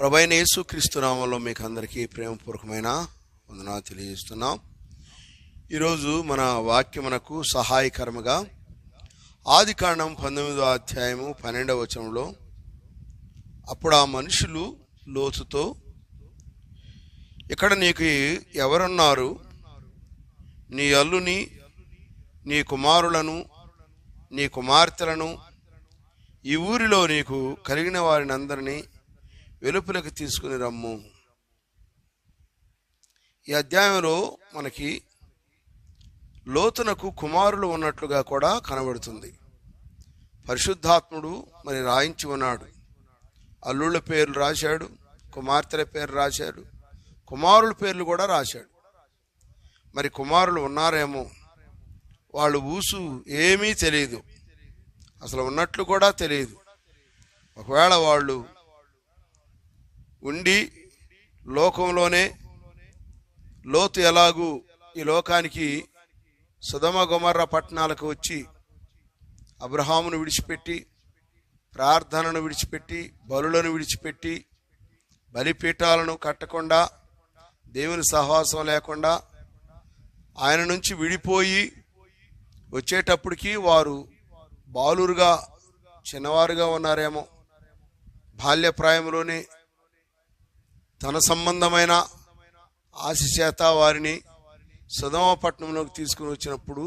ప్రభువైన యేసుక్రీస్తు నామములో మీకు అందరికీ ప్రేమపూర్వకమైన వందనాలు తెలియజేస్తున్నాం. ఈరోజు మన వాక్యమునకు సహాయకరముగా ఆదికాండం 19వ అధ్యాయము 12వ వచనంలో, అప్పుడు ఆ మనుషులు లోతుతో, ఇక్కడ నీకు ఎవరున్నారు? నీ అల్లుని, నీ కుమారులను, నీ కుమార్తెలను, ఈ ఊరిలో నీకు కలిగిన వారిని అందరినీ వెలుపలకు తీసుకుని రమ్ము. ఈ అధ్యాయంలో మనకి లోతునకు కుమారులు ఉన్నట్లుగా కూడా కనబడుతుంది. పరిశుద్ధాత్ముడు మరి రాయించి ఉన్నాడు. అల్లుళ్ళ పేర్లు రాశాడు, కుమార్తెల పేర్లు రాశాడు, కుమారుల పేర్లు కూడా రాశాడు. మరి కుమారులు ఉన్నారేమో, వాళ్ళు ఊసు ఏమీ తెలియదు, అసలు ఉన్నట్లు కూడా తెలియదు. ఒకవేళ వాళ్ళు ఉండి లోకంలోనే, లోతు ఎలాగూ ఈ లోకానికి సొదొమ గొమొర్ర పట్టణాలకు వచ్చి అబ్రహామును విడిచిపెట్టి, ప్రార్థనను విడిచిపెట్టి, బలులను విడిచిపెట్టి, బలిపీఠాలను కట్టకుండా, దేవుని సహవాసం లేకుండా ఆయన నుంచి విడిపోయి వచ్చేటప్పటికి వారు బాలురుగా, చిన్నవారుగా ఉన్నారేమో. బాల్యప్రాయంలోనే తన సంబంధమైన ఆశ చేత వారిని సొదొమ పట్టణంలోకి తీసుకుని వచ్చినప్పుడు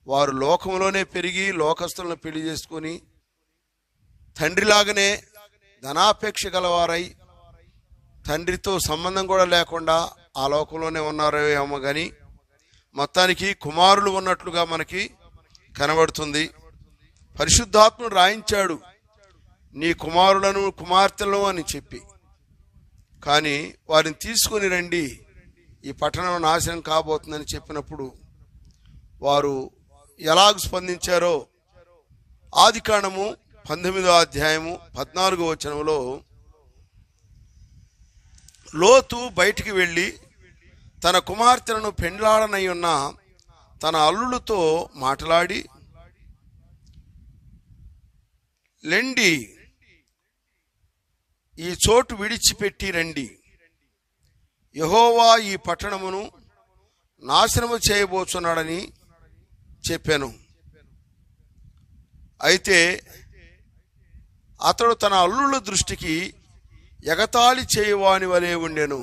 వారు లోకంలోనే పెరిగి లోకస్తులను పెళ్లి చేసుకొని తండ్రిలాగానే ధనాపేక్ష గలవారై తండ్రితో సంబంధం కూడా లేకుండా ఆ లోకంలోనే ఉన్నారో ఏమో కానీ మొత్తానికి కుమారులు ఉన్నట్లుగా మనకి కనబడుతుంది. పరిశుద్ధాత్ముడు రాయించాడు నీ కుమారులను కుమార్తెలను అని చెప్పి. కానీ వారిని తీసుకొని రండి, ఈ పట్టణం నాశనం కాబోతుందని చెప్పినప్పుడు వారు ఎలాగ స్పందించారో ఆదికాండము 19వ అధ్యాయము 14వ వచనంలో, లోతు బయటికి వెళ్ళి తన కుమార్తెలను పెండ్లాడనై ఉన్న తన అల్లులతో మాట్లాడి, లెండి, ఈ చోటు విడిచిపెట్టి రండి, యెహోవా ఈ పట్టణమును నాశనము చేయబోతున్నాడని చెప్పాను. అయితే అతడు తన అల్లుల దృష్టికి ఎగతాళి చేయవాని వలె ఉండెను.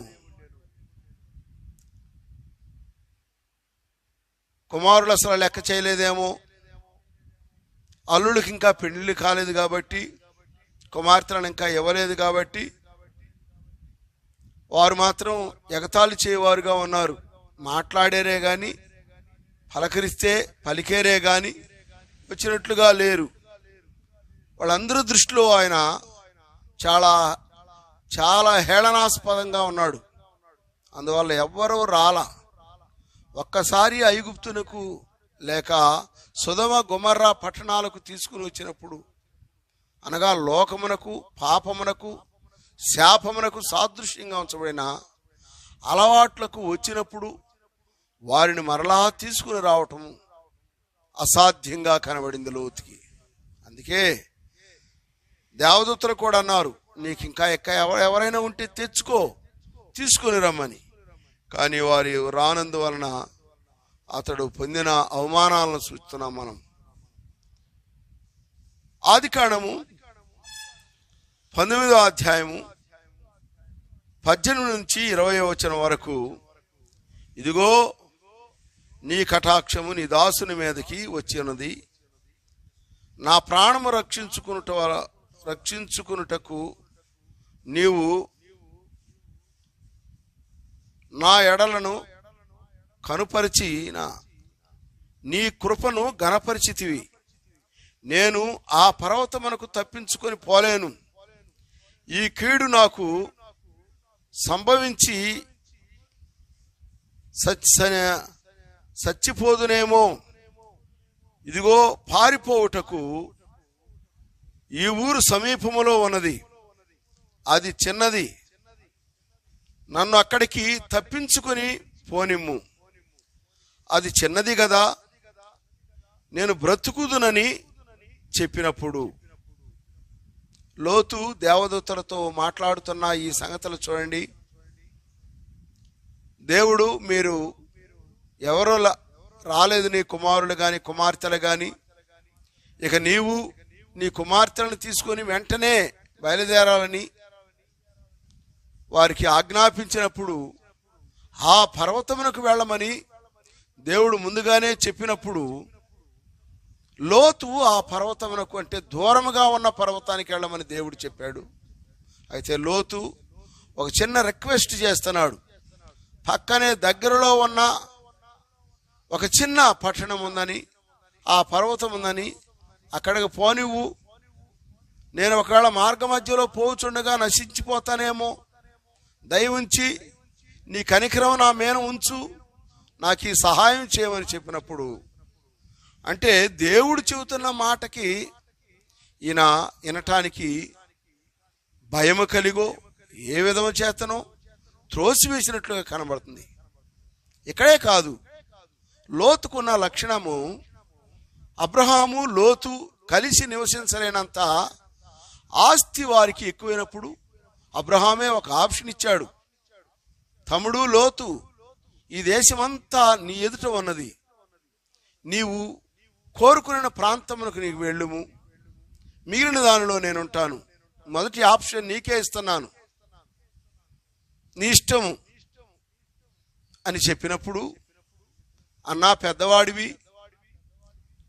కుమారులు అసలు లెక్క చేయలేదేమో, అల్లుడికి ఇంకా పెళ్లి కాలేదు కాబట్టి, కుమార్తెలను ఇంకా ఇవ్వలేదు కాబట్టి వారు మాత్రం ఎగతాళి చేయవారుగా ఉన్నారు. మాట్లాడేరే కానీ, పలకరిస్తే పలికేరే కానీ వచ్చినట్లుగా లేరు. వాళ్ళందరూ దృష్టిలో ఆయన చాలా చాలా హేళనాస్పదంగా ఉన్నాడు. అందువల్ల ఎవ్వరూ రాలా. ఒక్కసారి ఐగుప్తునకు లేక సొదొమ గొమొర్ర పట్టణాలకు తీసుకుని వచ్చినప్పుడు, అనగా లోకమునకు, పాపమునకు, శాపమునకు సాదృశ్యంగా ఉంచబడిన అలవాట్లకు వచ్చినప్పుడు వారిని మరలా తీసుకుని రావటం అసాధ్యంగా కనబడింది లోతుకి. అందుకే దేవదూతలు కూడా అన్నారు, నీకు ఇంకా ఎవరైనా ఉంటే తెచ్చుకో, తీసుకుని రమ్మని. కానీ వారి రానందువలన అతడు పొందిన అవమానాలను చూస్తున్నాం మనం. ఆదికాండము 19వ అధ్యాయము 18 నుంచి 20వ వచనం వరకు, ఇదిగో నీ కటాక్షము నీ దాసుని మీదకి వచ్చినది, నా ప్రాణము రక్షించుకునుటకు నీవు నా ఎడలను కనుపరిచిన నీ కృపను ఘనపరిచితివి. నేను ఆ పర్వతమునకు తప్పించుకొని పోలేను. ఈ కీడు నాకు సంభవించి చచ్చిపోదునేమో. ఇదిగో పారిపోవుటకు ఈ ఊరు సమీపములో ఉన్నది, అది చిన్నది, నన్ను అక్కడికి తప్పించుకొని పోనిమ్ము. అది చిన్నది కదా, నేను బ్రతుకుదునని చెప్పినప్పుడు లోతు దేవదూతలతో మాట్లాడుతున్న ఈ సంగతులు చూడండి. దేవుడు, మీరు ఎవరో రాలేదు నీ కుమారులు కానీ కుమార్తెలు కానీ, ఇక నీవు నీ కుమార్తెలను తీసుకొని వెంటనే బయలుదేరాలని వారికి ఆజ్ఞాపించినప్పుడు ఆ పర్వతమునకు వెళ్ళమని దేవుడు ముందుగానే చెప్పినప్పుడు లోతు ఆ పర్వతమునకు, అంటే దూరముగా ఉన్న పర్వతానికి వెళ్ళమని దేవుడు చెప్పాడు. అయితే లోతు ఒక చిన్న రిక్వెస్ట్ చేస్తున్నాడు. పక్కనే దగ్గరలో ఉన్న ఒక చిన్న పట్టణం ఉందని, ఆ పర్వతం ఉందని, అక్కడికి పోనివ్వు, నేను ఒకవేళ మార్గ మధ్యలో పోచుండగా నశించిపోతానేమో, దయవుంచి నీ కనికరం నా మీద ఉంచు, నాకు ఈ సహాయం చేయమని చెప్పినప్పుడు, అంటే దేవుడు చెబుతున్న మాటకి ఈయన వినటానికి భయము కలిగో ఏ విధము చేతనో త్రోసివేసినట్లుగా కనబడుతుంది. ఇక్కడే కాదు, లోతుకున్న లక్షణము, అబ్రహాము లోతు కలిసి నివసించలేనంత ఆస్తి వారికి ఎక్కువైనప్పుడు అబ్రహామే ఒక ఆప్షన్ ఇచ్చాడు. తమ్ముడు లోతు, ఈ దేశమంతా నీ ఎదుట ఉన్నది, నీవు కోరుకున్న ప్రాంతమునకు నీకు వెళ్ళుము, మిగిలిన దానిలో నేనుంటాను, మొదటి ఆప్షన్ నీకే ఇస్తున్నాను, నీ ఇష్టము అని చెప్పినప్పుడు, అన్నా పెద్దవాడివి,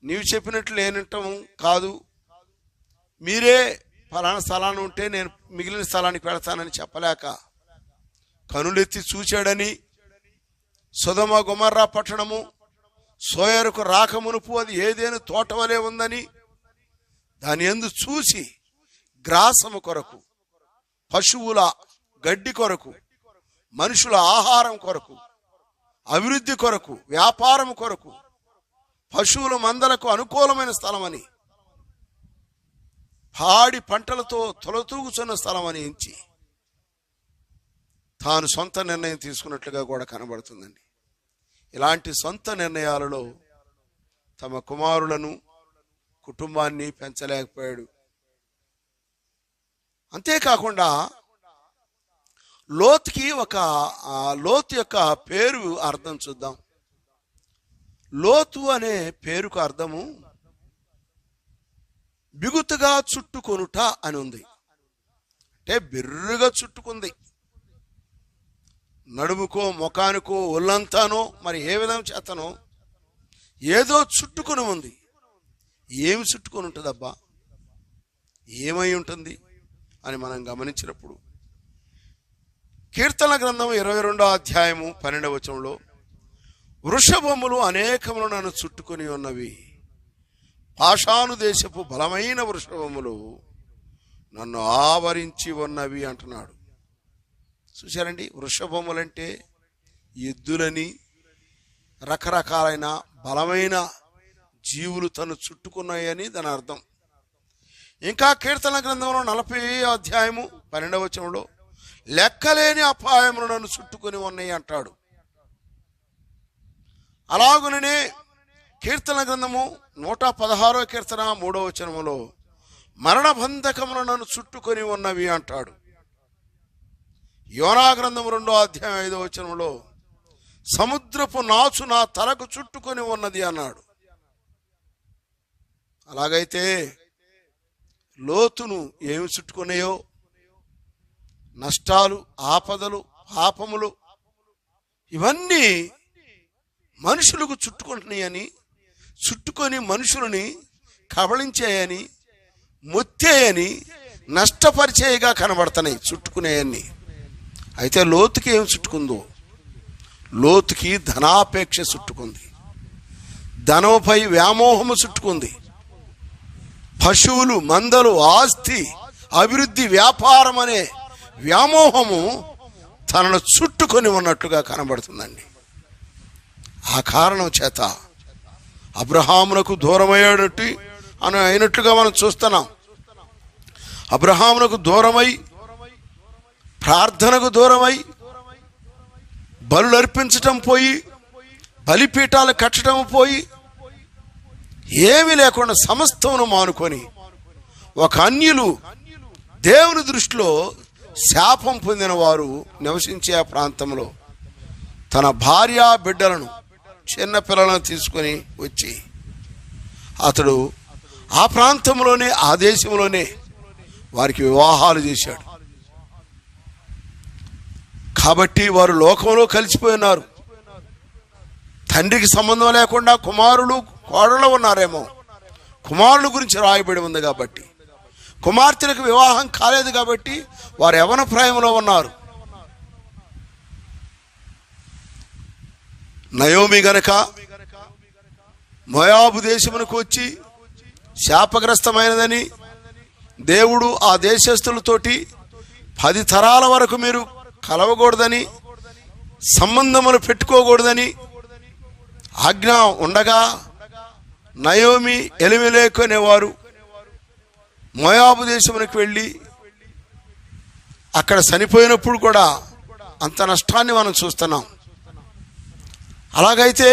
నీవు చెప్పినట్లు నేనుంటాము కాదు, మీరే ఫలానా స్థలాన్ని ఉంటే నేను మిగిలిన స్థలానికి వెళతానని చెప్పలేక కనులెత్తి చూచాడని, సొదొమ గొమొర్రా పట్టణము సోయరుకు రాకమునుపు అది ఏదేను తోట వలె ఉందని దాని యందు చూసి గ్రాసము కొరకు, పశువుల గడ్డి కొరకు, మనుషుల ఆహారం కొరకు, అభివృద్ధి కొరకు, వ్యాపారం కొరకు, పశువుల మందలకు అనుకూలమైన స్థలమని, పాడి పంటలతో తొలతూగుచున్న స్థలమని ఎంచి తాను సొంత నిర్ణయం తీసుకున్నట్లుగా కూడా కనబడుతుందండి. ఇలాంటి సొంత నిర్ణయాలలో తమ కుమారులను, కుటుంబాన్ని పెంచలేకపోయాడు. అంతేకాకుండా లోతు యొక్క పేరు అర్థం చూద్దాం. లోతు అనే పేరుకు అర్థము బిగుతుగా చుట్టుకొనుట అని ఉంది. అంటే బిర్రుగా చుట్టుకుంది, నడుముకో ముఖానికో ఒళ్ళంతానో మరి ఏ విధం చేతనో ఏదో చుట్టుకొని ఉంది. ఏమి చుట్టుకొని ఉంటుందబ్బా, ఏమై ఉంటుంది అని మనం గమనించినప్పుడు, కీర్తన గ్రంథం 22వ అధ్యాయము 12వ వచనంలో, వృషభములు అనేకములు నన్ను చుట్టుకొని ఉన్నవి, పాషాను దేశపు బలమైన వృషభములు నన్ను ఆవరించి ఉన్నవి అంటున్నాడు. చూశారండి, వృషభములంటే ఎద్దులని, రకరకాలైన బలమైన జీవులు తను చుట్టుకున్నాయని దాని అర్థం. ఇంకా కీర్తన గ్రంథంలో 40వ అధ్యాయము 12వ వచనంలో, లెక్కలేని అపాయములు నన్ను చుట్టుకొని ఉన్నాయి అంటాడు. అలాగుననే కీర్తన గ్రంథము 116వ కీర్తన 3వ వచనములో, మరణబంధకములు నన్ను చుట్టుకొని ఉన్నవి అంటాడు. యోనా గ్రంథము 2వ అధ్యాయం 5వ వచనములో, సముద్రపు నాచు నా తలకు చుట్టుకొని ఉన్నది అన్నాడు. అలాగైతే లోతును ఏమి చుట్టుకున్నాయో, నష్టాలు, ఆపదలు, పాపములు, ఇవన్నీ మనుషులకు చుట్టుకుంటున్నాయని, చుట్టుకొని మనుషులని కబళించాయని, మొత్తేయని, నష్టపరిచేయగా కనబడుతున్నాయి చుట్టుకునేయన్ని. అయితే లోతుకి ఏమి చుట్టుకుందో, లోతుకి ధనాపేక్ష చుట్టుకుంది, ధనంపై వ్యామోహము చుట్టుకుంది, పశువులు, మందలు, ఆస్తి, అభివృద్ధి, వ్యాపారం అనే వ్యామోహము తనను చుట్టుకొని ఉన్నట్లుగా కనబడుతుందండి. ఆ కారణం చేత అబ్రహామునకు దూరమయ్యాడట్టు అని అయినట్లుగా మనం చూస్తున్నాం. అబ్రహామునకు దూరమై, ప్రార్థనకు దూరమై, బలులు అర్పించటం పోయి, బలిపీఠాలు కట్టడం పోయి, ఏమీ లేకుండా సమస్తమును మానుకొని ఒక అన్యులు దేవుని దృష్టిలో శాపం పొందిన వారు నివసించే ఆ ప్రాంతంలో తన భార్య బిడ్డలను చిన్న పిల్లలను తీసుకొని వచ్చి అతడు ఆ ప్రాంతంలోనే ఆ దేశంలోనే వారికి వివాహాలు చేశాడు. కాబట్టి వారు లోకంలో కలిసిపోయినారు. తండ్రికి సంబంధం లేకుండా కుమారులు కోడళ్ళు ఉన్నారేమో. కుమారుల గురించి రాయబడి ఉంది కాబట్టి, కుమార్తెలకు వివాహం కాలేదు కాబట్టి వారు యవ్వన ప్రాయంలో ఉన్నారు. నయోమి గనక మోయాబు దేశమునకు వచ్చి శాపగ్రస్తమైనదని దేవుడు ఆ దేశస్థులతోటి 10 తరాల వరకు మీరు కలవకూడదని, సంబంధములు పెట్టుకోకూడదని ఆజ్ఞ ఉండగా నయోమి ఎలిమెలెకు అనేవారు మోయాబు దేశమునకు వెళ్ళి అక్కడ చనిపోయినప్పుడు కూడా అంత నష్టాన్ని మనం చూస్తున్నాం. అలాగైతే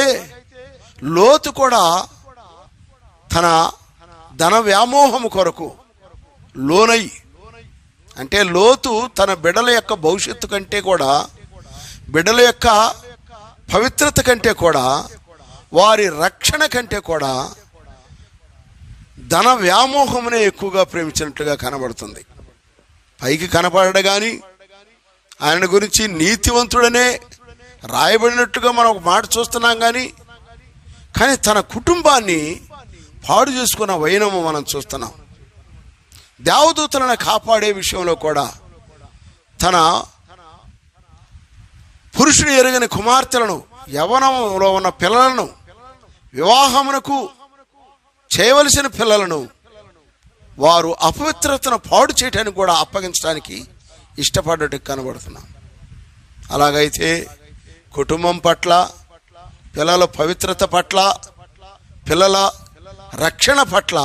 లోతు కూడా తన ధన వ్యామోహము కొరకు లోనై, అంటే లోతు తన బిడ్డల యొక్క భవిష్యత్తు కంటే కూడా, బిడ్డల యొక్క పవిత్రత కంటే కూడా, వారి రక్షణ కంటే కూడా ధన వ్యామోహమునే ఎక్కువగా ప్రేమించినట్లుగా కనబడుతుంది. పైకి కనపడడు కానీ ఆయన గురించి నీతివంతుడనే రాయబడినట్టుగా మనం ఒక మాట చూస్తున్నాం కానీ తన కుటుంబాన్ని పాడు చేసుకున్న వైనము మనం చూస్తున్నాం. దేవదూతలను కాపాడే విషయంలో కూడా తన పురుషుడు ఎరగని కుమార్తెలను, యవ్వనంలో ఉన్న పిల్లలను, వివాహమునకు చేయవలసిన పిల్లలను వారు అపవిత్రతను పాడు చేయడానికి కూడా అప్పగించడానికి ఇష్టపడ్డట్టు కనబడుతున్నాం. అలాగైతే కుటుంబం పట్ల, పిల్లల పవిత్రత పట్ల, పిల్లల రక్షణ పట్ల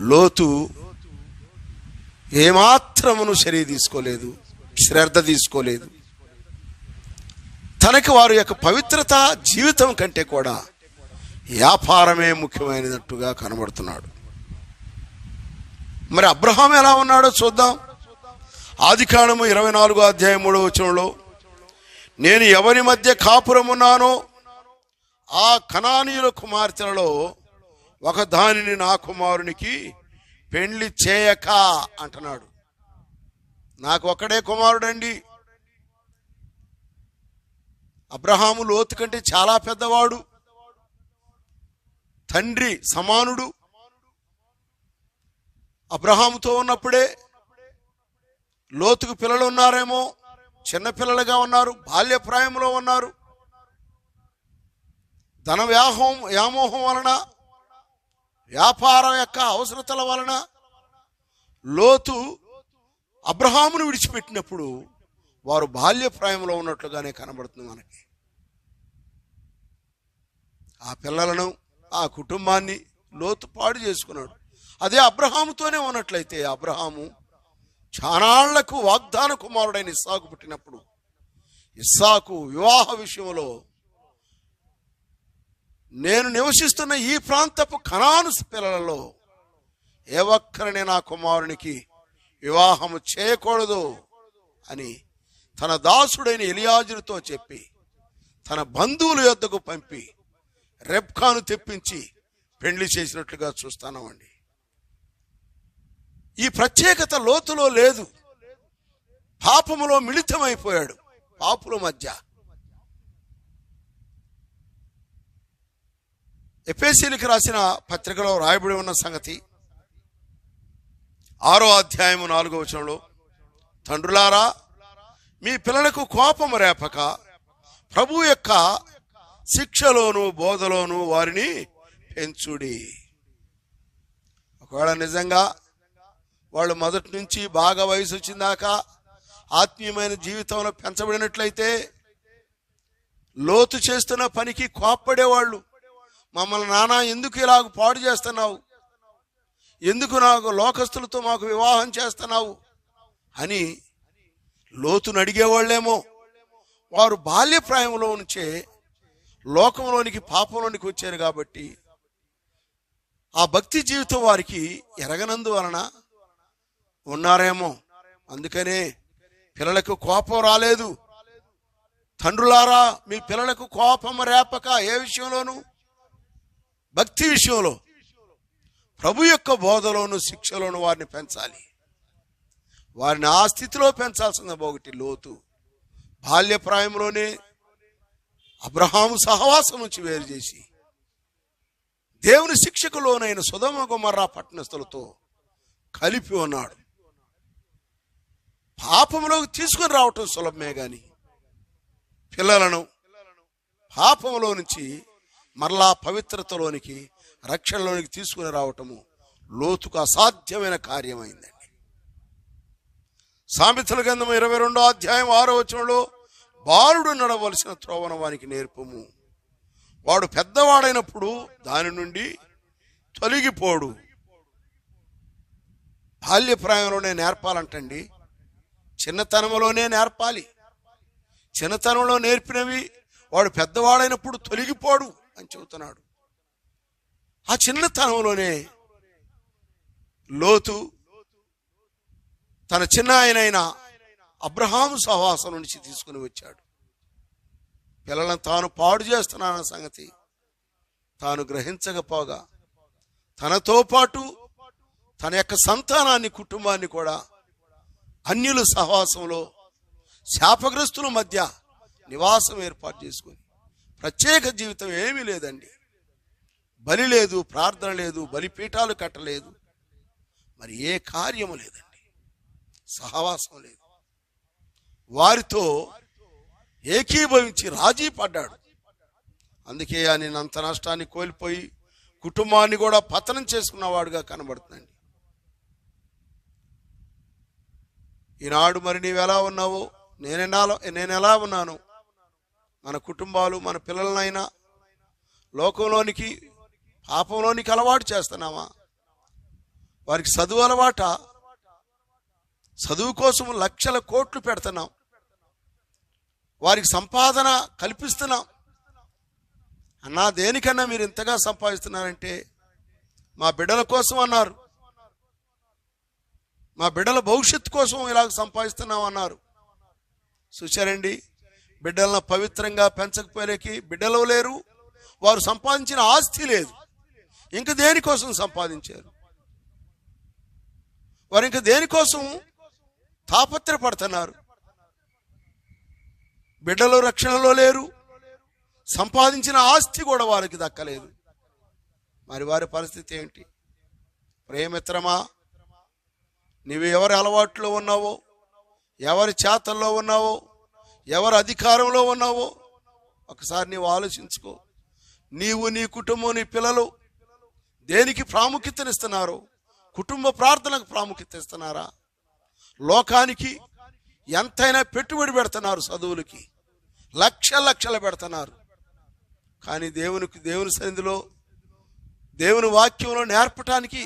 లోతు ఏమాత్రమును చర్య తీసుకోలేదు, శ్రద్ధ తీసుకోలేదు. తనకి వారి యొక్క పవిత్రత జీవితం కంటే కూడా వ్యాపారమే ముఖ్యమైనట్టుగా కనబడుతున్నాడు. మరి అబ్రహాం ఎలా ఉన్నాడో చూద్దాం. ఆదికాండము 24వ అధ్యాయం 3వ వచనంలో, నేను ఎవరి మధ్య కాపురమున్నానో ఆ కనానీయుల కుమార్తెలలో ఒక దానిని నా కుమారునికి పెండ్లి చేయక అంటున్నాడు. నాకు ఒక్కడే కుమారుడండి. అబ్రహాము లోతు కంటే చాలా పెద్దవాడు, తండ్రి సమానుడు. అబ్రహాముతో ఉన్నప్పుడే లోతుకు పిల్లలు ఉన్నారేమో, చిన్నపిల్లలుగా ఉన్నారు, బాల్యప్రాయంలో ఉన్నారు. ధన వ్యామోహం వలన, వ్యాపారం యొక్క అవసరతల వలన లోతు అబ్రహామును విడిచిపెట్టినప్పుడు వారు బాల్యప్రాయంలో ఉన్నట్లుగానే కనబడుతుంది మనకి. ఆ పిల్లలను, ఆ కుటుంబాన్ని లోతు పాడు చేసుకున్నాడు. అదే అబ్రహాముతోనే ఉన్నట్లయితే, అబ్రహాము చానాళ్లకు వాగ్దాన కుమారుడైన ఇస్సాకు పుట్టినప్పుడు ఇస్సాకు వివాహ విషయంలో నేను నివసిస్తున్న ఈ ప్రాంతపు కనాను పిల్లలలో ఏ ఒక్కరిని నా కుమారునికి వివాహము చేయకూడదు అని తన దాసుడైన ఎలియాజరుతో చెప్పి తన బంధువుల యొద్దకు పంపి రెబ్కాను తెప్పించి పెండ్లి చేసినట్లుగా చూస్తామండి. ఈ ప్రత్యేకత లోతులో లేదు. పాపములో మిళితమైపోయాడు, పాపుల మధ్య. ఎఫెసీయులకు రాసిన పత్రికలో రాయబడి ఉన్న సంగతి 6వ అధ్యాయము 4వ వచనంలో, తండ్రులారా మీ పిల్లలకు కోపము రేపక ప్రభు యొక్క శిక్షలోను బోధలోను వారిని పెంచుడి. ఒకవేళ నిజంగా వాళ్ళు మొదటి నుంచి బాగా వయసు వచ్చిందాక ఆత్మీయమైన జీవితంలో పెంచబడినట్లయితే లోతు చేస్తున్న పనికి కోప్పడేవాళ్ళు. మమ్మల్ని నాన్న ఎందుకు ఇలాగ పాడు చేస్తున్నావు, ఎందుకు నాకు లోకస్తులతో మాకు వివాహం చేస్తున్నావు అని లోతును అడిగేవాళ్ళేమో. వారు బాల్యప్రాయంలో నుంచే లోకంలోనికి, పాపంలోనికి వచ్చారు కాబట్టి ఆ భక్తి జీవితం వారికి ఎరగనందువలన ఉన్నారేమో. అందుకనే పిల్లలకు కోపం రాలేదు. తండ్రులారా, మీ పిల్లలకు కోపం రేపక. ఏ విషయంలోనూ? భక్తి విషయంలో, ప్రభు యొక్క బోధలోను శిక్షలోను వారిని పెంచాలి. వారిని ఆ స్థితిలో పెంచాల్సింది. ఒకటి లోతు బాల్యప్రాయంలోనే అబ్రహాము సహవాసం నుంచి వేరు చేసి దేవుని శిక్షకు లోనైన సొదొమ గొమొర్రా పట్టణస్థులతో కలిపి ఉన్నాడు. పాపంలోకి తీసుకుని రావటం సులభమే గాని పిల్లలను పాపంలో నుంచి మరలా పవిత్రతలోనికి, రక్షణలోనికి తీసుకుని రావటము లోతుకు అసాధ్యమైన కార్యమైందండి. సామెతల గ్రంథం 22వ అధ్యాయం 6వ వచనంలో, బాలుడు నడవలసిన త్రోవను వానికి నేర్పము, వాడు పెద్దవాడైనప్పుడు దాని నుండి తొలగిపోడు. బాల్యప్రాయంలోనే నేర్పాలంటండి. చిన్నతనంలోనే నేర్పాలి. చిన్నతనంలో నేర్పినవి వాడు పెద్దవాడైనప్పుడు తొలగిపోడు అని చెబుతున్నాడు. ఆ చిన్నతనంలోనే లోతు తన చిన్న ఆయనైన అబ్రహాము సహవాసం నుంచి తీసుకుని వచ్చాడు. పిల్లలను తాను పాడు చేస్తున్నానన్న సంగతి తాను గ్రహించకపోగా తనతో పాటు తన యొక్క సంతానాన్ని, కుటుంబాన్ని కూడా అన్యుల సహవాసంలో శాపగ్రస్తుల మధ్య నివాసం ఏర్పాటు చేసుకుని, ప్రత్యేక జీవితం ఏమీ లేదండి. బలి లేదు, ప్రార్థన లేదు, బలిపీఠాలు కట్టలేదు, మరి ఏ కార్యము లేదండి. సహవాసం లేదు. వారితో ఏకీభవించి రాజీ పడ్డాడు. అందుకే ఆయన అంత నష్టాన్ని కోల్పోయి కుటుంబాన్ని కూడా పతనం చేసుకున్నవాడుగా కనబడుతుందండి. ఈనాడు మరి నీవెలా ఉన్నావో, నేను ఎలా ఉన్నాను, మన కుటుంబాలు, మన పిల్లలనైనా లోకంలోనికి, పాపంలోనికి అలవాటు చేస్తున్నామా? వారికి చదువు అలవాట? చదువు కోసం లక్షల కోట్లు పెడుతున్నాం, వారికి సంపాదన కల్పిస్తున్నాం. అన్నా, దేనికన్నా మీరు ఇంతగా సంపాదిస్తున్నారంటే మా బిడ్డల కోసం అన్నారు, మా బిడ్డల భవిష్యత్తు కోసం ఇలాగ సంపాదిస్తున్నాం అన్నారు. చూశారండి, బిడ్డలను పవిత్రంగా పెంచకపోయేకి బిడ్డలు లేరు, వారు సంపాదించిన ఆస్తి లేదు. ఇంక దేనికోసం సంపాదించారు? వారు ఇంక దేనికోసం తాపత్రపడుతున్నారు? బిడ్డలు రక్షణలో లేరు, సంపాదించిన ఆస్తి కూడా వారికి దక్కలేదు. మరి వారి పరిస్థితి ఏంటి? ప్రేమిత్రమా, నీవు ఎవరి అలవాట్లో ఉన్నావో, ఎవరి చేతల్లో ఉన్నావో, ఎవరి అధికారంలో ఉన్నావో ఒకసారి నీవు ఆలోచించుకో. నీవు, నీ కుటుంబం, నీ పిల్లలు దేనికి ప్రాముఖ్యతనిస్తున్నారు? కుటుంబ ప్రార్థనకు ప్రాముఖ్యత ఇస్తున్నారా? లోకానికి ఎంతైనా పెట్టుబడి పెడుతున్నారు, చదువులకి లక్షలు పెడుతున్నారు. కానీ దేవుని సన్నిధిలో, దేవుని వాక్యంలో నేర్పటానికి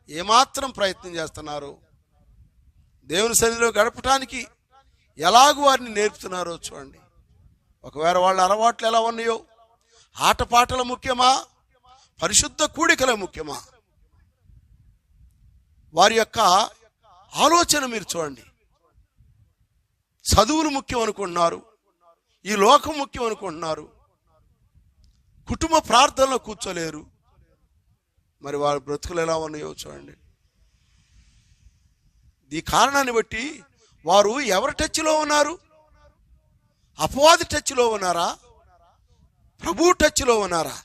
ఏమాత్రం ప్రయత్నం చేస్తున్నారు? దేవుని సన్నిధిలో గడపటానికి ఎలాగూ వారిని నేర్పుతున్నారో చూడండి. ఒకవేళ వాళ్ళ అలవాట్లు ఎలా ఉన్నాయో, ఆటపాటల ముఖ్యమా, పరిశుద్ధ కూడికల ముఖ్యమా? వారి యొక్క ఆలోచన మీరు చూడండి. చదువులు ముఖ్యం అనుకుంటున్నారు, ఈ లోకం ముఖ్యం అనుకుంటున్నారు, కుటుంబ ప్రార్థనలో కూర్చోలేరు. మరి వారి బ్రతుకులు ఎలా ఉన్నాయో చూడండి. ఈ కారణాన్ని బట్టి వారు ఎవరి టచ్లో ఉన్నారు? అపవాది టచ్లో ఉన్నారా? ప్రభు టచ్లో ఉన్నారా?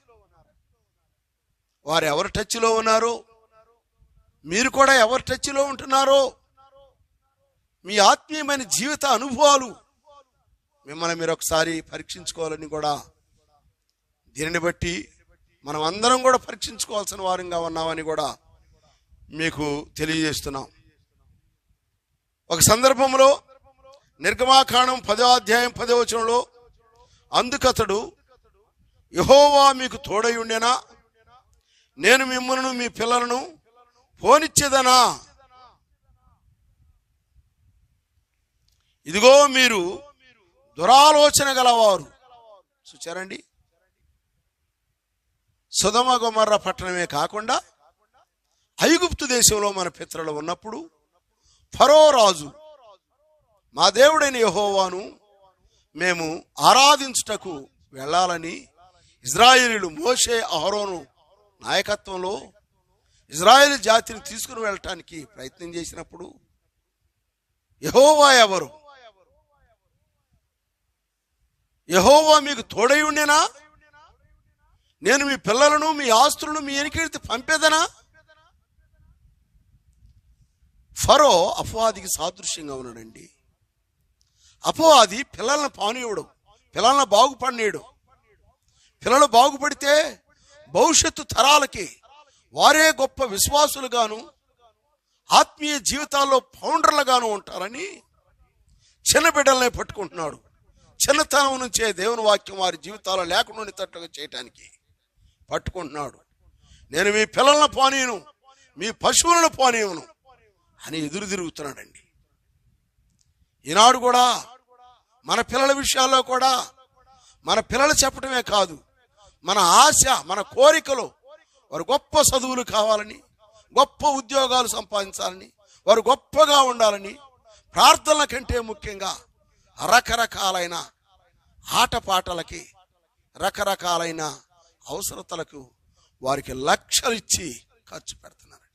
వారు ఎవరి టచ్లో ఉన్నారో, మీరు కూడా ఎవరి టచ్లో ఉంటున్నారో, మీ ఆత్మీయమైన జీవిత అనుభవాలు మిమ్మల్ని మీరు ఒకసారి పరీక్షించుకోవాలని కూడా, దీనిని బట్టి మనం అందరం కూడా పరీక్షించుకోవాల్సిన వారంగా ఉన్నామని కూడా మీకు తెలియజేస్తున్నాం. ఒక సందర్భంలో నిర్గమాకాండం 10వ అధ్యాయం 10వ వచనంలో, అందుకతడు, యెహోవా మీకు తోడై ఉండెనా, నేను మిమ్మల్ని మీ పిల్లలను పోనిచ్చేదనా? ఇదిగో మీరు దురాలోచన గలవారు. చూచారండి, సొదొమ గొమొర్రా పట్టణమే కాకుండా ఐగుప్తు దేశంలో మన పితరులు ఉన్నప్పుడు ఫరో రాజు మా దేవుడైన యెహోవాను మేము ఆరాధించుటకు వెళ్ళాలని ఇజ్రాయేలీలు మోషే అహరోను నాయకత్వంలో ఇజ్రాయేల్ జాతిని తీసుకుని వెళ్ళటానికి ప్రయత్నం చేసినప్పుడు యెహోవా ఎవరు? యెహోవా మీకు తోడై ఉండేనా? నేను మీ పిల్లలను మీ ఆస్తులను మీ వెనకెడితే పంపేదనా? ఫరో అపవాదికి సాదృశ్యంగా ఉన్నాడండి. అపవాది పిల్లలను పానీయుడు, పిల్లలను బాగుపడినీయడు. పిల్లలు బాగుపడితే భవిష్యత్తు తరాలకి వారే గొప్ప విశ్వాసులుగాను ఆత్మీయ జీవితాల్లో ఫౌండర్లుగాను ఉంటారని చిన్న బిడ్డలనే పట్టుకుంటున్నాడు. చిన్నతనం నుంచే దేవుని వాక్యం వారి జీవితాల్లో లేకుండా ఉండేటట్లుగా చేయటానికి పట్టుకుంటున్నాడు. నేను మీ పిల్లలను పానీయను, మీ పశువులను పానీయను అని ఎదురు తిరుగుతున్నాడండి. ఈనాడు కూడా మన పిల్లల విషయాల్లో కూడా మన పిల్లలు చెప్పడమే కాదు, మన ఆశ, మన కోరికలు వారు గొప్ప చదువులు కావాలని, గొప్ప ఉద్యోగాలు సంపాదించాలని, వారు గొప్పగా ఉండాలని, ప్రార్థనల కంటే ముఖ్యంగా రకరకాలైన ఆటపాటలకి, రకరకాలైన అవసరతలకు వారికి లక్షలు ఇచ్చి ఖర్చు పెడుతున్నారు.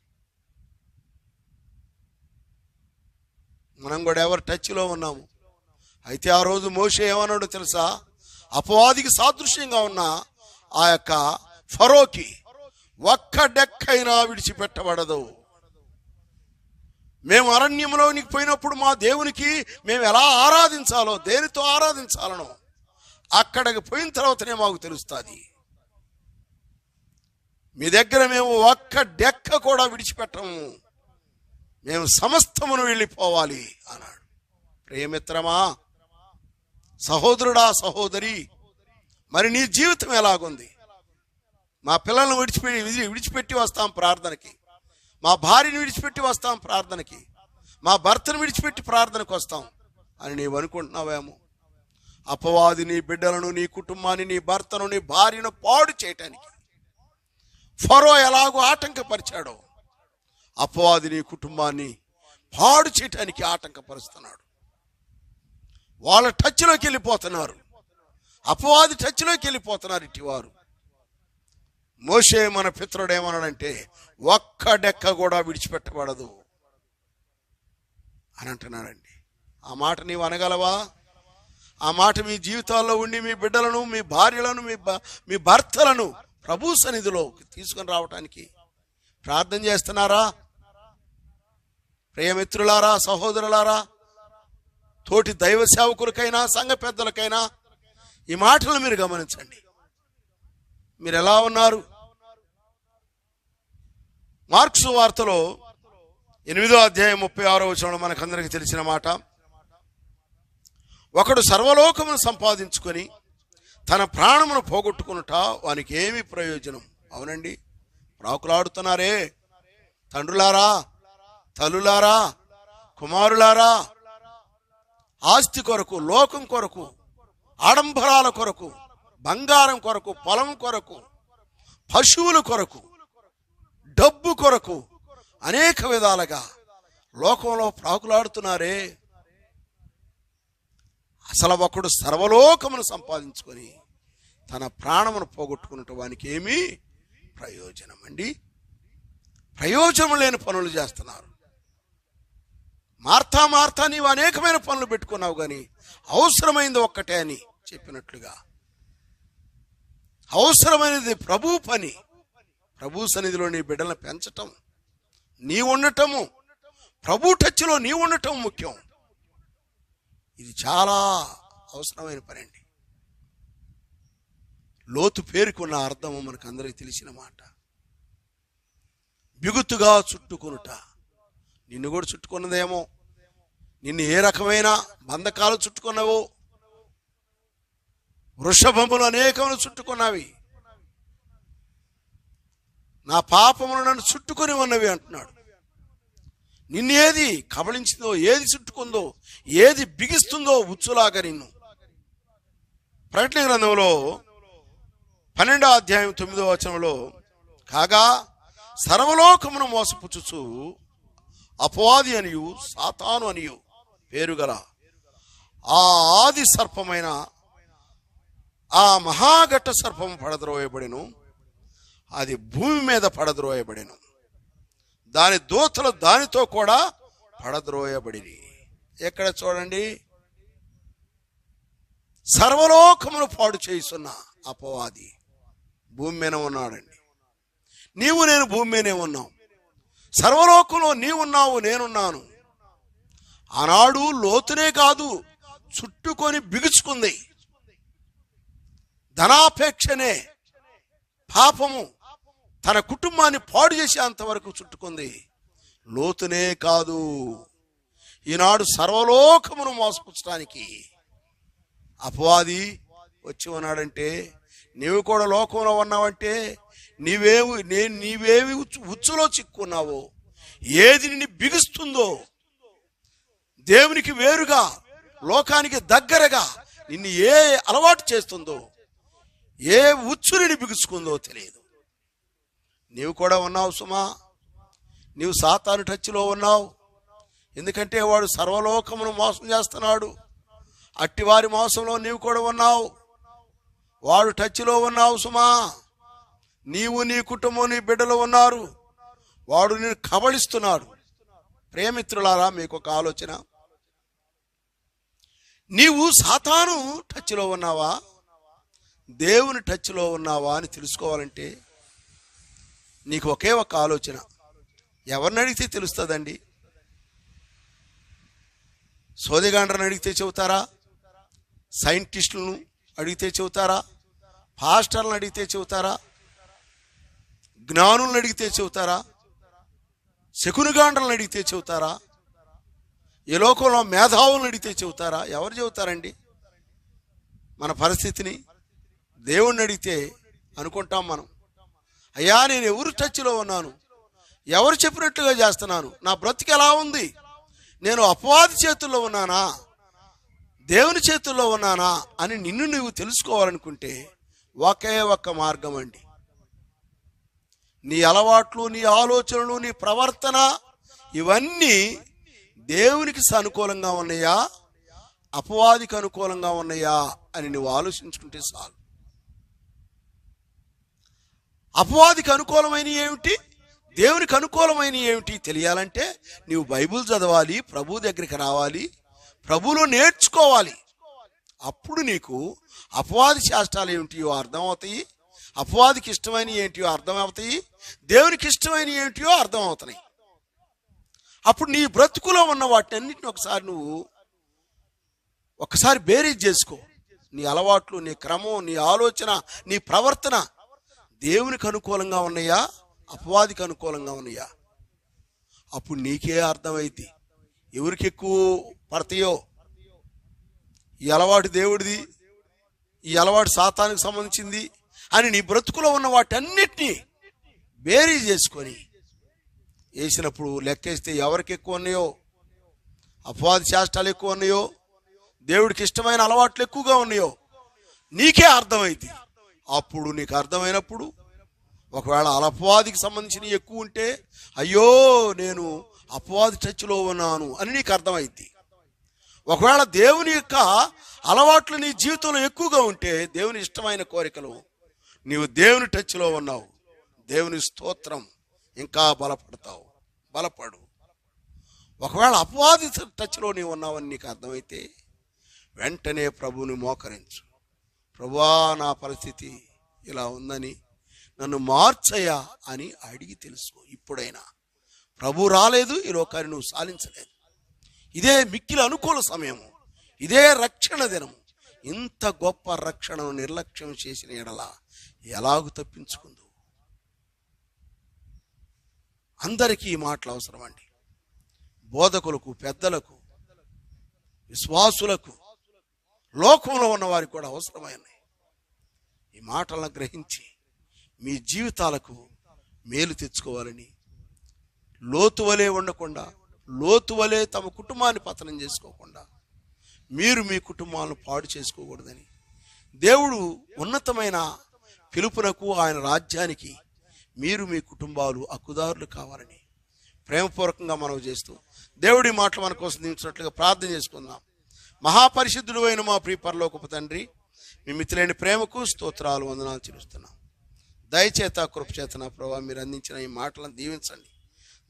మనం కూడా ఎవరు టచ్లో ఉన్నాము. అయితే ఆ రోజు మోషే ఏమన్నాడో తెలుసా? అపవాదికి సాదృశ్యంగా ఉన్న ఆ యొక్క ఫరోకి ఒక్క డెక్కైనా విడిచిపెట్టబడదు. మేము అరణ్యంలోనికి పోయినప్పుడు మా దేవునికి మేము ఎలా ఆరాధించాలో, దేనితో ఆరాధించాలనో అక్కడికి పోయిన తర్వాతనే మాకు తెలుస్తుంది. మీ దగ్గర మేము ఒక్క డెక్క కూడా విడిచిపెట్టము, మేము సమస్తమును వెళ్ళిపోవాలి అన్నాడు. ప్రియమిత్రమా, సహోదరుడా, సహోదరి, మరి నీ జీవితం ఎలాగుంది? మా పిల్లలను విడిచిపెట్టి వస్తాం ప్రార్థనకి, మా భార్యను విడిచిపెట్టి వస్తాం ప్రార్థనకి, మా భర్తను విడిచిపెట్టి ప్రార్థనకు వస్తాం అని నీవు అనుకుంటున్నావేమో. అపవాది నీ బిడ్డలను, నీ కుటుంబాన్ని, నీ భర్తను, నీ భార్యను పాడు చేయటానికి ఫరో ఎలాగో ఆటంకపరిచాడో, అపవాది నీ కుటుంబాన్ని పాడు చేయటానికి ఆటంకపరుస్తున్నాడు. వాళ్ళ టచ్లోకి వెళ్ళిపోతున్నారు, అపవాది టచ్లోకి వెళ్ళిపోతున్నారు ఇటివారు. మోషే మన పితరుడు ఏమన్నాడంటే ఒక్క డెక్క కూడా విడిచిపెట్టబడదు అని అంటున్నాడండి. ఆ మాట నీవు అనగలవా? ఆ మాట మీ జీవితాల్లో ఉండి మీ బిడ్డలను, మీ భార్యలను, మీ భర్తలను ప్రభు సన్నిధిలో తీసుకొని రావటానికి ప్రార్థన చేస్తున్నారా? ప్రియమిత్రులారా, సహోదరులారా, తోటి దైవ సేవకులకైనా సంఘ పెద్దలకైనా ఈ మాటలు మీరు గమనించండి. మీరు ఎలా ఉన్నారు? మార్క్సు వార్తలో 8వ అధ్యాయం 36వ వచనంలో మనకందరికి తెలిసిన మాట, ఒకడు సర్వలోకమును సంపాదించుకొని తన ప్రాణమును పోగొట్టుకునుట వానికి ఏమి ప్రయోజనం? అవునండి, ప్రాకులాడుతున్నారే తండ్రులారా, తల్లులారా, కుమారులారా, ఆస్తి కొరకు, లోకం కొరకు, ఆడంబరాల కొరకు, బంగారం కొరకు, పొలం కొరకు, పశువుల కొరకు, డబ్బు కొరకు అనేక విధాలుగా లోకంలో ప్రాకులాడుతున్నారే. అసలు ఒకడు సర్వలోకమును సంపాదించుకొని తన ప్రాణమును పోగొట్టుకున్నట్టు వానికి ఏమీ ప్రయోజనం అండి? ప్రయోజనం లేని పనులు చేస్తున్నారు. మార్తా నీవు అనేకమైన పనులు పెట్టుకున్నావు, కానీ అవసరమైంది ఒక్కటే అని చెప్పినట్లుగా అవసరమైనది ప్రభు పని. ప్రభు సన్నిధిలో నీ బిడ్డలను పెంచటం, నీ ఉండటము, ప్రభు టచ్లో నీ ఉండటం ముఖ్యం. ఇది చాలా అవసరమైన పని అండి. లోతు పేరుకున్న అర్థము మనకు అందరికీ తెలిసిన మాట. బిగుతుగా చుట్టుకొనుట. నిన్ను కూడా చుట్టుకున్నదేమో, నిన్ను ఏ రకమైన బంధకాలు చుట్టుకున్నావో, వృషభములు అనేకములు చుట్టుకున్నవి, నా పాపములు నన్ను చుట్టుకొని ఉన్నవి అంటున్నాడు. నిన్ను ఏది కబళించిందో, ఏది చుట్టుకుందో, ఏది బిగిస్తుందో ఉచ్చులాగా నిన్ను. ప్రకటన గ్రంథంలో 12వ అధ్యాయం 9వ వచనంలో, కాగా సర్వలోకమును మోసపుచ్చుచు అపవాది అనియు సాతాను అనియు పేరుగల ఆ ఆది సర్పమైన ఆ మహాఘట్ట సర్పం పడద్రోయబడెను. అది భూమి మీద పడద్రోయబడెను. దాని దూతలు దానితో కూడా పడద్రోయబడిరి. ఎక్కడ చూడండి, సర్వలోకమును పాడు చేస్తున్న అపవాది భూమి మీద ఉన్నాడండి. నీవు నేను భూమి మీదే ఉన్నాం. సర్వలోకంలో నీవున్నావు, నేనున్నాను. ఆనాడు లోతునే కాదు, చుట్టుకొని బిగుచుకుంది. ధనాపేక్షనే పాపము తన కుటుంబాన్ని పాడు చేసేంతవరకు చుట్టుకుంది. లోతునే కాదు, ఈనాడు సర్వలోకమును మోసపుచ్చడానికి అపవాది వచ్చి ఉన్నాడంటే, నీవు కూడా లోకంలో ఉన్నావంటే నీవేవి ఉచ్చులో చిక్కున్నావో, ఏది నిన్ను బిగుస్తుందో, దేవునికి వేరుగా లోకానికి దగ్గరగా నిన్ను ఏ అలవాటు చేస్తుందో, ఏ ఉచ్చు నిన్ను బిగుసుకుందో తెలియదు. నీవు కూడా ఉన్నావు సుమా. నీవు సాతాను టచ్లో ఉన్నావు. ఎందుకంటే వాడు సర్వలోకమును మోసం చేస్తున్నాడు. అట్టివారి మోసంలో నీవు కూడా ఉన్నావు. వాడు టచ్లో ఉన్నావు సుమా. నీవు, నీ కుటుంబం, నీ బిడ్డలు ఉన్నారు. వాడు నిన్ను కబళిస్తున్నాడు. ప్రేమిత్రులారా, మీకు ఒక ఆలోచన. నీవు సాతాను టచ్లో ఉన్నావా, దేవుని టచ్లో ఉన్నావా అని తెలుసుకోవాలంటే నీకు ఒకే ఒక ఆలోచన. ఎవరిని అడిగితే తెలుస్తుందండి? సోదిగాండ్రని అడిగితే చెబుతారా? సైంటిస్టులను అడిగితే చెబుతారా? పాస్టర్లను అడిగితే చెబుతారా? జ్ఞానులను అడిగితే చెబుతారా? శకునిగాండ్రలను అడిగితే చెబుతారా? ఈ లోకంలో మేధావులను అడిగితే చెబుతారా? ఎవరు చెబుతారండి మన పరిస్థితిని? దేవుణ్ణి అడిగితే అనుకుంటాం మనం, అయ్యా నేను ఎవరు టచ్లో ఉన్నాను, ఎవరు చెప్పినట్లుగా చేస్తున్నాను, నా బ్రతికి ఎలా ఉంది, నేను అపవాది చేతుల్లో ఉన్నానా, దేవుని చేతుల్లో ఉన్నానా అని నిన్ను నువ్వు తెలుసుకోవాలనుకుంటే ఒకే ఒక్క మార్గం అండి. నీ అలవాట్లు, నీ ఆలోచనలు, నీ ప్రవర్తన ఇవన్నీ దేవునికి అనుకూలంగా ఉన్నాయా, అపవాదికి అనుకూలంగా ఉన్నాయా అని నువ్వు ఆలోచించుకుంటే చాలు. అపవాదికి అనుకూలమైన ఏమిటి, దేవునికి అనుకూలమైన ఏమిటి తెలియాలంటే నీవు బైబిల్ చదవాలి, ప్రభు దగ్గరికి రావాలి, ప్రభువులో నేర్చుకోవాలి. అప్పుడు నీకు అపవాది శాస్త్రాలు ఏమిటియో అర్థమవుతాయి, అపవాదికి ఇష్టమైన ఏంటియో అర్థమవుతాయి, దేవునికి ఇష్టమైన ఏంటియో అర్థమవుతాయి. అప్పుడు నీ బ్రతుకులో ఉన్న వాటిని అన్నింటిని ఒకసారి బేరీజ్ చేసుకో. నీ అలవాట్లు, నీ క్రమం, నీ ఆలోచన, నీ ప్రవర్తన దేవునికి అనుకూలంగా ఉన్నాయా, అపవాదికి అనుకూలంగా ఉన్నాయా? అప్పుడు నీకే అర్థమైంది ఎవరికి ఎక్కువ పడతాయో. ఈ అలవాటు దేవుడిది, ఈ అలవాటు సాతానికి సంబంధించింది అని నీ బ్రతుకులో ఉన్న వాటన్నిటినీ బేరీ చేసుకొని వేసినప్పుడు లెక్కేస్తే ఎవరికి ఎక్కువ ఉన్నాయో, అపవాది చేష్టాలు ఎక్కువ ఉన్నాయో, దేవుడికి ఇష్టమైన అలవాట్లు ఎక్కువగా ఉన్నాయో నీకే అర్థమైంది. అప్పుడు నీకు అర్థమైనప్పుడు ఒకవేళ అపవాదికి సంబంధించిన ఎక్కువ ఉంటే, అయ్యో నేను అపవాది టచ్లో ఉన్నాను అని నీకు అర్థమైంది. ఒకవేళ దేవుని యొక్క అలవాట్లు నీ జీవితంలో ఎక్కువగా ఉంటే, దేవుని ఇష్టమైన కోరికలు, నీవు దేవుని టచ్లో ఉన్నావు. దేవుని స్తోత్రం, ఇంకా బలపడతావు. బలపడు. ఒకవేళ అపవాది టచ్లో నీవు ఉన్నావని నీకు అర్థమైతే వెంటనే ప్రభువుని మోకరించు. ప్రభువా, నా పరిస్థితి ఇలా ఉందని నన్ను మార్చయ్యా అని అడిగి తెలుసుకో. ఇప్పుడైనా ప్రభు రాలేదు, ఈ లోకాన్ని నువ్వు సాధించలేదు. ఇదే మిక్కిలి అనుకూల సమయము, ఇదే రక్షణ దినము. ఇంత గొప్ప రక్షణను నిర్లక్ష్యం చేసిన ఎడల ఎలాగు తప్పించుకుందు? అందరికీ ఈ మాటలు అవసరం అండి. బోధకులకు, పెద్దలకు, విశ్వాసులకు, లోకంలో ఉన్న వారికి కూడా అవసరమైనవి. ఈ మాటలను గ్రహించి మీ జీవితాలకు మేలు తెచ్చుకోవాలని, లోతు వలె ఉండకుండా, లోతు వలె తమ కుటుంబాన్ని పతనం చేసుకోకుండా, మీరు మీ కుటుంబాలను పాడు చేసుకోకూడదని, దేవుడు ఉన్నతమైన పిలుపునకు, ఆయన రాజ్యానికి మీరు మీ కుటుంబాలు హక్కుదారులు కావాలని ప్రేమపూర్వకంగా మనవి చేస్తూ దేవుడి మాటలు మన కోసం దీవించినట్లుగా ప్రార్థన చేసుకుందాం. మహాపరిశుద్ధుడు అయిన మా ప్రియ పరలోకపు తండ్రి, మీ మిత్రులైన ప్రేమకు స్తోత్రాలు, వందనాలు చెల్లిస్తున్నాం. దయచేత కృపచేత నా ప్రభావ మీరు అందించిన ఈ మాటలను దీవించండి.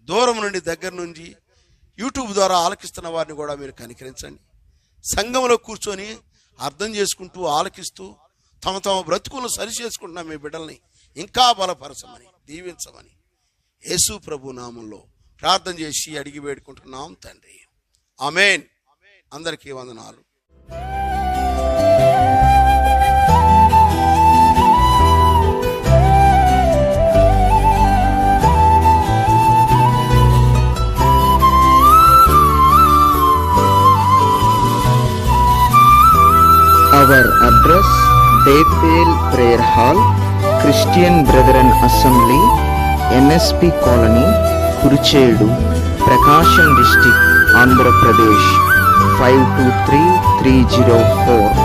దూరం నుండి దగ్గర నుంచి యూట్యూబ్ ద్వారా ఆలకిస్తున్న వారిని కూడా మీరు కనికరించండి. సంఘంలో కూర్చొని అర్థం చేసుకుంటూ ఆలకిస్తూ తమ తమ బ్రతుకులను సరి చేసుకుంటున్న మీ బిడ్డల్ని ఇంకా బలపరచమని దీవించమని యేసు ప్రభు నామంలో ప్రార్థన చేసి అడిగి వేడుకుంటున్నాం తండ్రి. ఆమేన్. అందరికీ వందనాలు. Our address, Bethel Prayer Hall, Christian Brethren Assembly, NSP Colony, Kurichedu, Prakasham District, Andhra Pradesh, 523304.